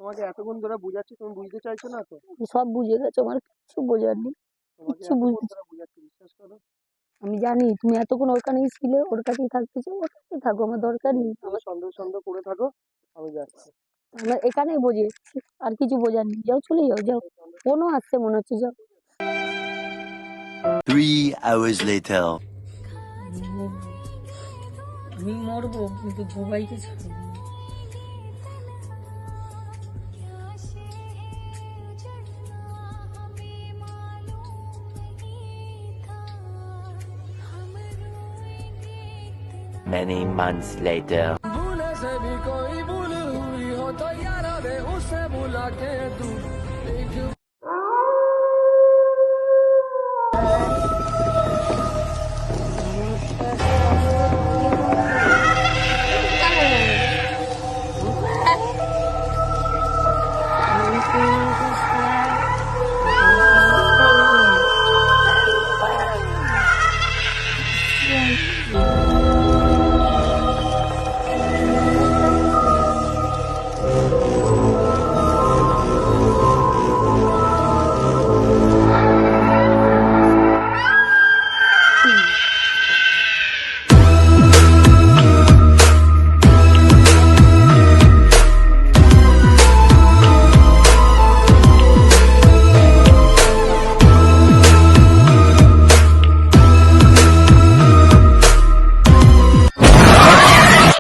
তোমাকে এতক্ষণ ধরে বুঝাচ্ছি, তুমি বুঝতে চাইছো না তো। সব বুঝে গেছো, আমার কিছু বোঝার নেই। তোমাকে কিচ্ছু এতক্ষণ বুঝতে ধরে বুঝাচ্ছি, বিশ্বাস করো। আমি জানি তুমি এতক্ষণ ওর কাছেই ছিলে, ওর কাছেই থাকতে চাও, ওর কাছেই থাকো, আমার দরকার নেই। তুমি সন্দেহ সন্দেহ করে থাকো, আমি যাচ্ছি। আমার এখানেই বোঝে, আর কিছু বোঝার নেই। যাও, চলে যাও, যাও। ফোনও আসছে মনে হচ্ছে, যাও। 3 hours later. আমি মরবো কিন্তু বুবাইকে ছাড়বো না। Many months later. भूले से भी कोई भूल हुई हो तो यारा दे उसे बुला के तू